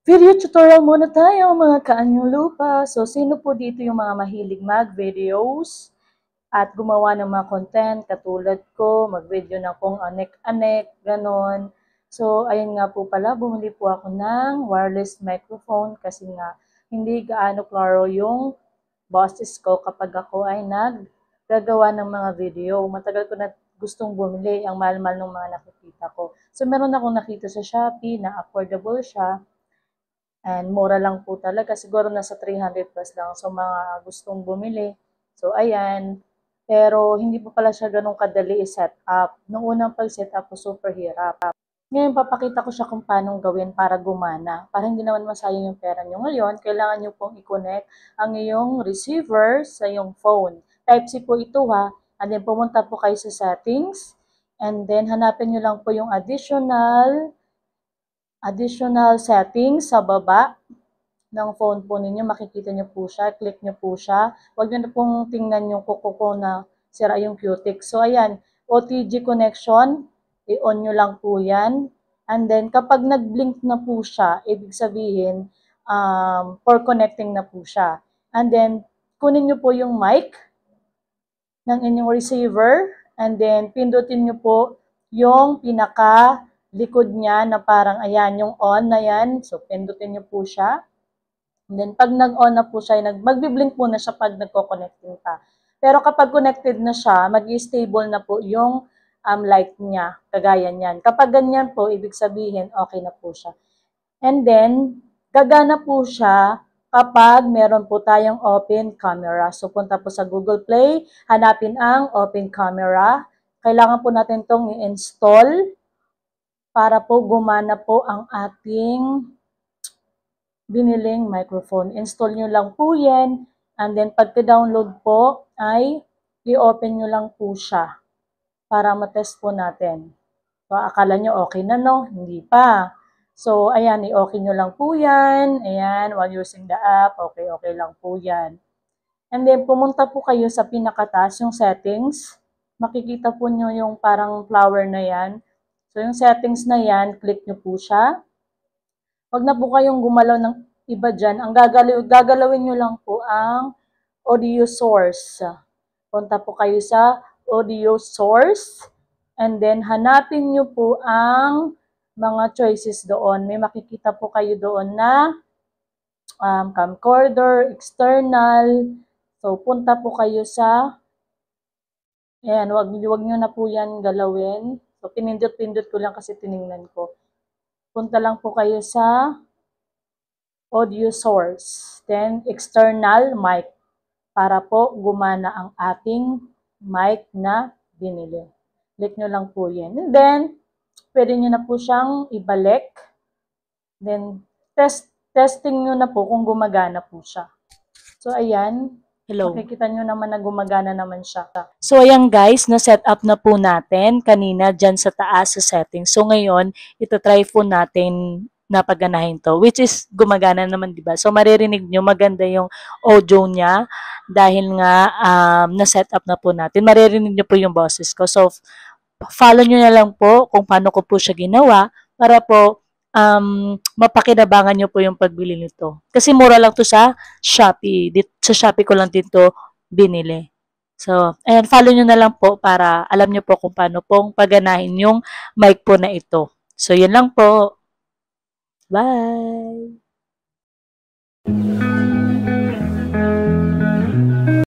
Video tutorial muna tayo mga kaanyong lupa. So, sino po dito yung mga mahilig mag-videos at gumawa ng mga content katulad ko, mag-video ng kung anek-anek, ganon. So, ayun nga po pala, bumili po ako ng wireless microphone kasi nga hindi gaano klaro yung boses ko kapag ako ay naggagawa ng mga video. Matagal ko na gustong bumili, ang mahal-mahal ng mga nakikita ko. So, meron akong nakita sa Shopee na affordable siya. And mura lang po talaga, siguro nasa 300 plus lang. So, mga gustong bumili. So, ayan. Pero, hindi po pala siya ganun kadali i-set up. Noong unang pag-set up po, super hirap. Ngayon, papakita ko siya kung paano gawin para gumana. Para hindi naman masayang yung pera nyo. Ngayon, kailangan nyo pong i-connect ang iyong receiver sa iyong phone. Type-C po ito ha. And then, pumunta po kayo sa settings. And then, hanapin nyo lang po yung additional settings sa baba ng phone po ninyo. Makikita nyo po siya, click nyo po siya. Huwag nyo na pong tingnan yung kuko ko na sira yung cutic. So, ayan, OTG connection, i-on nyo lang po yan. And then, kapag nag-blink na po siya, ibig sabihin, for connecting na po siya. And then, kunin nyo po yung mic ng inyong receiver. And then, pindutin nyo po yung pinaka likod niya na parang ayan, yung on na yan. So, pindutin nyo po siya. And then, pag nag-on na po siya, magbiblink muna siya pag nagko-connecting pa. Pero kapag connected na siya, mag-stable na po yung light niya, kagaya niyan. Kapag ganyan po, ibig sabihin, okay na po siya. And then, gagana po siya kapag meron po tayong open camera. So, punta po sa Google Play, hanapin ang open camera. Kailangan po natin itong i-install para po gumana po ang ating biniling microphone. Install nyo lang po yan. And then, pagka-download po, ay i-open nyo lang po siya para matest po natin. So, akala nyo okay na, no? Hindi pa. So, ayan, i-okay nyo lang po yan. Ayan, while using the app, okay lang po yan. And then, pumunta po kayo sa pinakataas, yung settings. Makikita po nyo yung parang flower na yan. So, yung settings na yan, click nyo po siya. Huwag na po kayong gumalaw ng iba dyan. Ang gagalawin nyo lang po ang audio source. Punta po kayo sa audio source. And then, hanapin nyo po ang mga choices doon. May makikita po kayo doon na camcorder, external. So, punta po kayo sa ayan, wag nyo na po yan galawin. So, pinindot-pindot ko lang kasi tiningnan ko. Punta lang po kayo sa audio source. Then, external mic. Para po gumana ang ating mic na binili. Click nyo lang po yan. And then, pwede nyo na po siyang ibalik. Then, testing nyo na po kung gumagana po siya. So, ayan. Hello. Makikita nyo naman na gumagana naman siya. So, ayan guys, na-set up na po natin kanina dyan sa taas sa settings. So, ngayon, ito-try po natin na pagganahin to, which is gumagana naman, diba? So, maririnig nyo, maganda yung audio niya dahil nga na-set up na po natin. Maririnig nyo po yung boses ko. So, follow nyo na lang po kung paano ko po siya ginawa para po mapakinabangan nyo po yung pagbili nito. Kasi mura lang to sa Shopee. Sa Shopee ko lang dito binili. So, ayan, follow nyo na lang po para alam nyo po kung paano pong paganahin yung mic po na ito. So, yun lang po. Bye!